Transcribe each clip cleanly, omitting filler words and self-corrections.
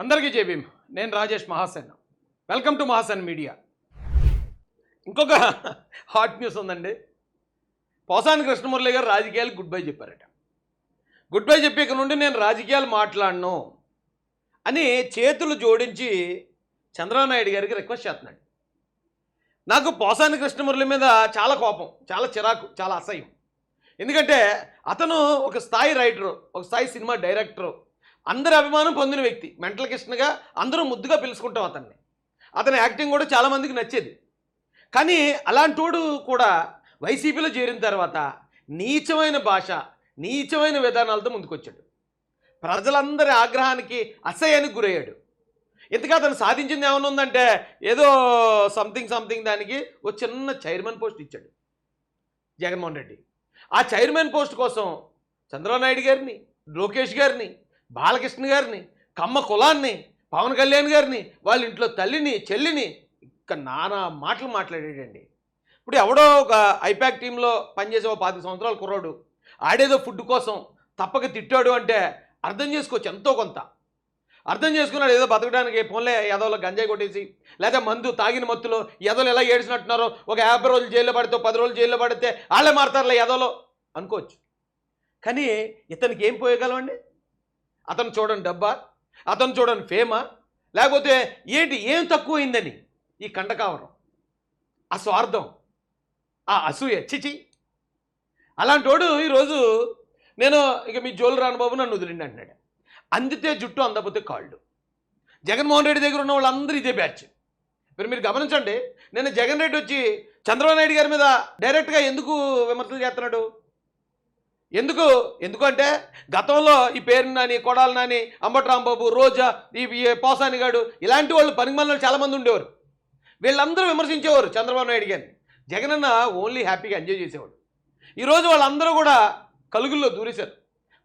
అందరికీ జై భీమ్. నేను Rajesh Mahasen. Welcome to Mahasen media. ఇంకొక హాట్ న్యూస్ ఉందండి. పోసాని కృష్ణమురళి గారు రాజకీయాలకు గుడ్ బై చెప్పారట. గుడ్ బై చెప్పి ఇక నుండి నేను రాజకీయాలు మాట్లాడను అని చేతులు జోడించి చంద్రబాబు నాయుడు గారికి రిక్వెస్ట్ చేస్తున్నాడు. నాకు పోసాని కృష్ణమురళి మీద చాలా కోపం, చాలా చిరాకు, చాలా అసహ్యం. ఎందుకంటే అతను ఒక స్థాయి రైటరు, ఒక స్థాయి సినిమా డైరెక్టరు, అందరి అభిమానం పొందిన వ్యక్తి. మెంటల్ కృష్ణగా అందరూ ముద్దుగా పిలుచుకుంటాం అతన్ని. అతని యాక్టింగ్ కూడా చాలామందికి నచ్చేది. కానీ అలాంటోడు కూడా వైసీపీలో చేరిన తర్వాత నీచమైన భాష, నీచమైన విధానాలతో ముందుకొచ్చాడు. ప్రజలందరి ఆగ్రహానికి, అసహ్యానికి గురయ్యాడు. ఇంతగా అతను సాధించింది ఏమైనా ఉందంటే ఏదో సంథింగ్ దానికి ఒక చిన్న చైర్మన్ పోస్ట్ ఇచ్చాడు జగన్మోహన్ రెడ్డి. ఆ చైర్మన్ పోస్ట్ కోసం చంద్రబాబు నాయుడు గారిని, లోకేష్ గారిని, బాలకృష్ణ గారిని, కమ్మ కులాన్ని, పవన్ కళ్యాణ్ గారిని, వాళ్ళ ఇంట్లో తల్లిని, చెల్లిని ఇంకా నానా మాటలు మాట్లాడాడండి. ఇప్పుడు ఎవడో ఒక ఐపాక్ టీంలో పనిచేసే ఒక 10 సంవత్సరాల కుర్రాడు ఆడేదో ఫుడ్ కోసం తప్పక తిట్టాడు అంటే అర్థం చేసుకోవచ్చు. ఎంతో కొంత అర్థం చేసుకున్నాడు. ఏదో బతకడానికి ఫోన్లే ఎదవలో గంజాయి కొట్టేసి లేదా మందు తాగిన మత్తులో ఎదవలు ఎలా ఏడ్చినట్టున్నారో ఒక 50 రోజులు జైల్లో పడితే 10 రోజులు జైల్లో పడితే వాళ్ళే మారతారులే ఎదవలో అనుకోవచ్చు. కానీ ఇతనికి ఏం పోయగలవండి? అతను చూడండి డబ్బా, అతను చూడండి ఫేమా, లేకపోతే ఏంటి ఏం తక్కువైందని ఈ కండకావరం, ఆ స్వార్థం, ఆ అసూయ, చిచి. అలాంటి వాడు ఈరోజు నేను ఇక మీ జోలు రాను బాబు నన్ను వదిలిండి అంటున్నాడు. అందితే జుట్టు, అందకపోతే కాళ్ళు. జగన్మోహన్ రెడ్డి దగ్గర ఉన్న వాళ్ళందరూ ఇదే బ్యాచ్. మీరు గమనించండి. నేను జగన్ రెడ్డి వచ్చి చంద్రబాబు నాయుడు గారి మీద డైరెక్ట్గా ఎందుకు విమర్శలు చేస్తున్నాడు? ఎందుకంటే గతంలో ఈ పేరు నాని, కొడాలి నాని, అంబటి రాంబాబు, రోజా, ఈ పోసాని గాడు ఇలాంటి వాళ్ళు పనికిమాలిన చాలామంది ఉండేవారు. వీళ్ళందరూ విమర్శించేవారు చంద్రబాబు నాయుడు గారిని. జగన్ అన్న ఓన్లీ హ్యాపీగా ఎంజాయ్ చేసేవాడు. ఈరోజు వాళ్ళందరూ కూడా కలుగుల్లో దూరేశారు.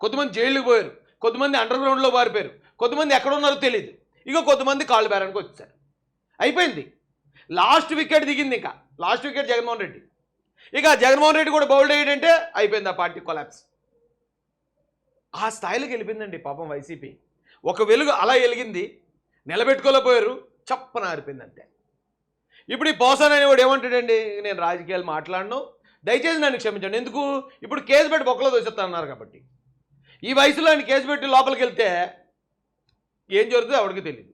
కొంతమంది జైళ్ళకి పోయారు, కొంతమంది అండర్ గ్రౌండ్లో పారిపోయారు, కొంతమంది ఎక్కడ ఉన్నారో తెలియదు, ఇక కొంతమంది కాళ్ళు బేరానికి వచ్చారు. అయిపోయింది. లాస్ట్ వికెట్ దిగింది. ఇంకా లాస్ట్ వికెట్ జగన్మోహన్ రెడ్డి. ఇక జగన్మోహన్ రెడ్డి కూడా బౌల్డ్ అయ్యాడంటే అయిపోయింది ఆ పార్టీ కొలాప్స్. ఆ స్థాయిలోకి వెళ్ళిపోయిందండి పాపం వైసీపీ. ఒక వెలుగు అలా వెలిగింది, నిలబెట్టుకోలేకపోయారు, చప్పన ఆరిపోయింది అంతే. ఇప్పుడు ఈ పోసాన్ అనేవాడు ఏమంటాడండి? నేను రాజకీయాలు మాట్లాడను, దయచేసి నన్ను క్షమించండి. ఎందుకు? ఇప్పుడు కేసు పెట్టి బొక్కలో దోసేస్తానన్నారు కాబట్టి. ఈ వయసులో ఆయన కేసు పెట్టి లోపలికి వెళ్తే ఏం జరుగుతుందో ఎవరికి తెలియదు.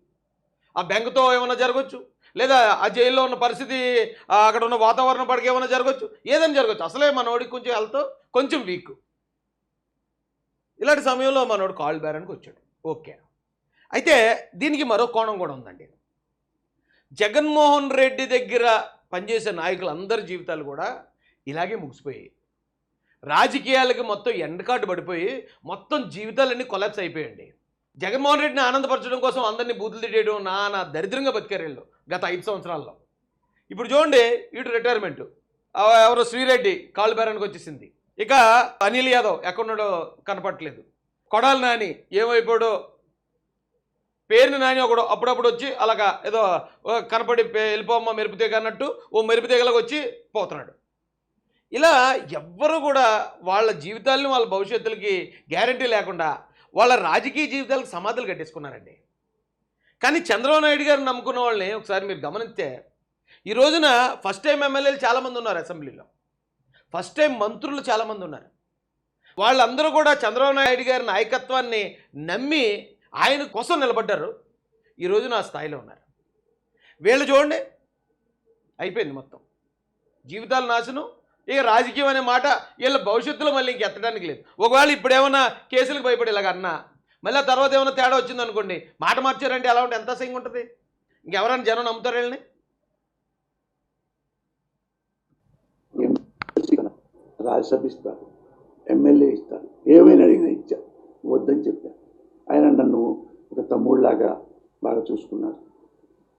ఆ బెంగతో ఏమైనా జరగచ్చు, లేదా ఆ జైల్లో ఉన్న పరిస్థితి, అక్కడ ఉన్న వాతావరణం పడికి ఏమైనా జరగచ్చు, ఏదైనా జరగచ్చు. అసలే మనోడికి కొంచెం హెల్త్ కొంచెం వీక్. ఇలాంటి సమయంలో మనోడు కాల్ బేరానికి వచ్చాడు. ఓకే. అయితే దీనికి మరో కోణం కూడా ఉందండి. జగన్మోహన్ రెడ్డి దగ్గర పనిచేసే నాయకులందరి జీవితాలు కూడా ఇలాగే ముగిసిపోయాయి. రాజకీయాలకి మొత్తం ఎండకాటు పడిపోయి మొత్తం జీవితాలన్నీ కొలాప్స్ అయిపోయాయండి. జగన్మోహన్ రెడ్డిని ఆనందపరచడం కోసం అందరినీ బూతులు తిట్టేయడం నానా దరిద్రంగా బతికారు వీళ్ళు గత 5 సంవత్సరాల్లో. ఇప్పుడు చూడండి, ఇటు రిటైర్మెంట్, ఎవరో శ్రీరెడ్డి కాళ్ళు బేరానికి వచ్చేసింది. ఇక అనిల్ యాదవ్ ఎక్కడున్నాడో కనపట్లేదు. కొడాలి నాని ఏమైపోయాడో, పేరుని నాని ఒకడు అప్పుడప్పుడు వచ్చి అలాగా ఏదో కనపడి వెళ్ళిపోమ్మ మెరుపుతీగ అన్నట్టు ఓ మెరుపుతీగలకు వచ్చి పోతున్నాడు. ఇలా ఎవ్వరు కూడా వాళ్ళ జీవితాలను, వాళ్ళ భవిష్యత్తులకి గ్యారంటీ లేకుండా వాళ్ళ రాజకీయ జీవితాలకు సమాధులు కట్టేసుకున్నారండి. కానీ చంద్రబాబు నాయుడు గారిని నమ్ముకున్న వాళ్ళని ఒకసారి మీరు గమనిస్తే ఈ రోజున ఫస్ట్ టైం ఎమ్మెల్యేలు చాలామంది ఉన్నారు అసెంబ్లీలో, ఫస్ట్ టైం మంత్రులు చాలామంది ఉన్నారు. వాళ్ళందరూ కూడా చంద్రబాబు నాయుడు గారి నాయకత్వాన్ని నమ్మి ఆయన కోసం నిలబడ్డారు. ఈ రోజున ఆ స్థాయిలో ఉన్నారు. వీళ్ళు చూడండి, అయిపోయింది మొత్తం, జీవితాలు నాశనం. ఇక రాజకీయం అనే మాట వీళ్ళ భవిష్యత్తులో మళ్ళీ ఇంక ఎత్తడానికి లేదు. ఒకవేళ ఇప్పుడేమన్నా కేసులకు భయపడి ఇలాగ అన్నా మళ్ళీ తర్వాత ఏమైనా తేడా వచ్చిందనుకోండి, మాట మార్చారంటే ఎలా ఉంటే ఎంత అసహ్యంగా ఉంటుంది. ఇంకెవరైనా జనం నమ్ముతారు వీళ్ళని? రాజ్యసభ ఇస్తారు, ఎమ్మెల్యే ఇస్తారు, ఏమైనా అడిగినా ఇచ్చా, వద్దని చెప్పారు. ఆయన నన్ను ఒక తమ్ముళ్ళలాగా బాగా చూసుకున్నారు,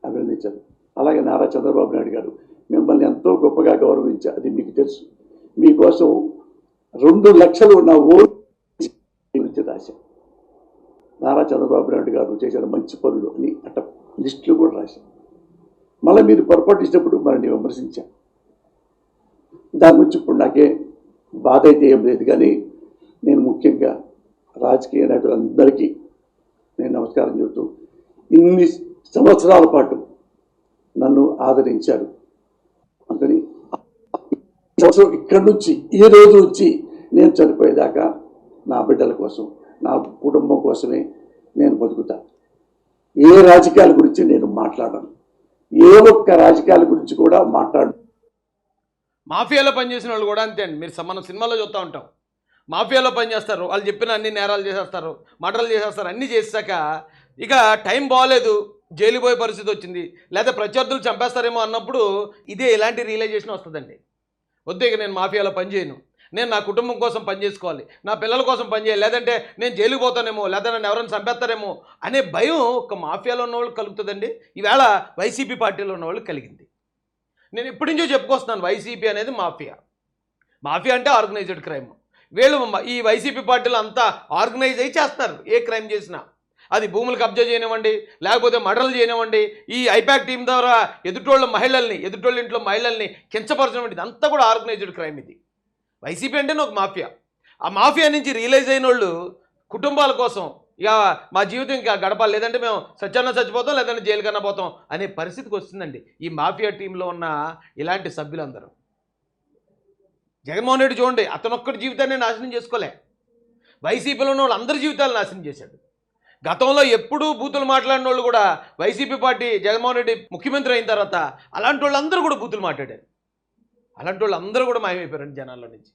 అభినందించారు. అలాగే నారా చంద్రబాబు నాయుడు గారు మిమ్మల్ని ఎంతో గొప్పగా గౌరవించారు, అది మీకు తెలుసు. మీకోసం 2 లక్షలు నా ఓటు గురించి రాశాను. నారా చంద్రబాబు నాయుడు గారు చేసిన మంచి పనులు అని అట్ట లిస్టులు కూడా రాశాను. మళ్ళీ మీరు పొరపాటు ఇచ్చినప్పుడు మరిని విమర్శించాను. దాని గురించి ఇప్పుడు నాకే బాధ అయితే ఏం లేదు. కానీ నేను ముఖ్యంగా రాజకీయ నాయకులందరికీ నేను నమస్కారం చెబుతూ ఇన్ని సంవత్సరాల పాటు నన్ను ఆదరించారు. అందుకని సంవత్సరం ఇక్కడి నుంచి ఈ రోజు నుంచి నేను చనిపోయేదాకా నా బిడ్డల కోసం, నా కుటుంబం కోసమే నేను బతుకుతా. ఏ రాజకీయాల గురించి నేను మాట్లాడను, ఏ ఒక్క రాజకీయాల గురించి కూడా మాట్లాడను. మాఫియాలో పనిచేసిన వాళ్ళు కూడా అంతే అండి. మీరు మనం సినిమాలో చూస్తూ ఉంటాం, మాఫియాలో పనిచేస్తారు, వాళ్ళు చెప్పిన అన్ని నేరాలు చేసేస్తారు, మర్డర్లు చేసేస్తారు, అన్నీ చేసాక ఇక టైం బాగోలేదు, జైలు పోయే పరిస్థితి వచ్చింది, లేదా ప్రత్యర్థులు చంపేస్తారేమో అన్నప్పుడు ఇలాంటి రియలైజేషన్ వస్తుందండి. వద్దు, ఇక నేను మాఫియాలో పనిచేయను, నేను నా కుటుంబం కోసం పనిచేసుకోవాలి, నా పిల్లల కోసం పనిచేయాలి, లేదంటే నేను జైలుకి పోతానేమో, లేదా నన్ను ఎవరైనా చంపేస్తారేమో అనే భయం ఒక మాఫియాలో ఉన్నవాళ్ళు కలుగుతుందండి. ఈవేళ వైసీపీ పార్టీలో ఉన్నవాళ్ళు కలిగింది. నేను ఎప్పటి నుంచో చెప్పుకొస్తున్నాను, వైసీపీ అనేది మాఫియా. మాఫియా అంటే ఆర్గనైజ్డ్ క్రైమ్. వీళ్ళు ఈ వైసీపీ పార్టీలు అంతా ఆర్గనైజ్ అయ్యి చేస్తారు. ఏ క్రైమ్ చేసినా, అది భూములు కబ్జా చేయనివ్వండి, లేకపోతే మర్డర్లు చేయనివ్వండి, ఈ ఐపాక్ టీం ద్వారా ఎదుటోళ్ళ ఇంట్లో మహిళల్ని కించపరచడం, ఇదంతా కూడా ఆర్గనైజ్డ్ క్రైమ్. ఇది వైసీపీ అంటేనే ఒక మాఫియా. ఆ మాఫియా నుంచి రియలైజ్ అయిన వాళ్ళు కుటుంబాల కోసం ఇక మా జీవితం ఇంకా గడపాలి, లేదంటే మేము చచ్చిపోతాం, లేదంటే జైలు కన్నా పోతాం అనే పరిస్థితికి వస్తుందండి ఈ మాఫియా టీంలో ఉన్న ఇలాంటి సభ్యులందరూ. జగన్మోహన్ రెడ్డి చూడండి, అతనొక్కడి జీవితాన్ని నాశనం చేసుకోలే, వైసీపీలో ఉన్న వాళ్ళు అందరి జీవితాలు నాశనం చేశాడు. గతంలో ఎప్పుడూ బూతులు మాట్లాడిన వాళ్ళు కూడా వైసీపీ పార్టీ జగన్మోహన్ రెడ్డి ముఖ్యమంత్రి అయిన తర్వాత అలాంటి వాళ్ళందరూ కూడా బూతులు మాట్లాడారు. అలాంటి వాళ్ళు అందరూ కూడా మాయమైపోయారండి జనాల్లో నుంచి.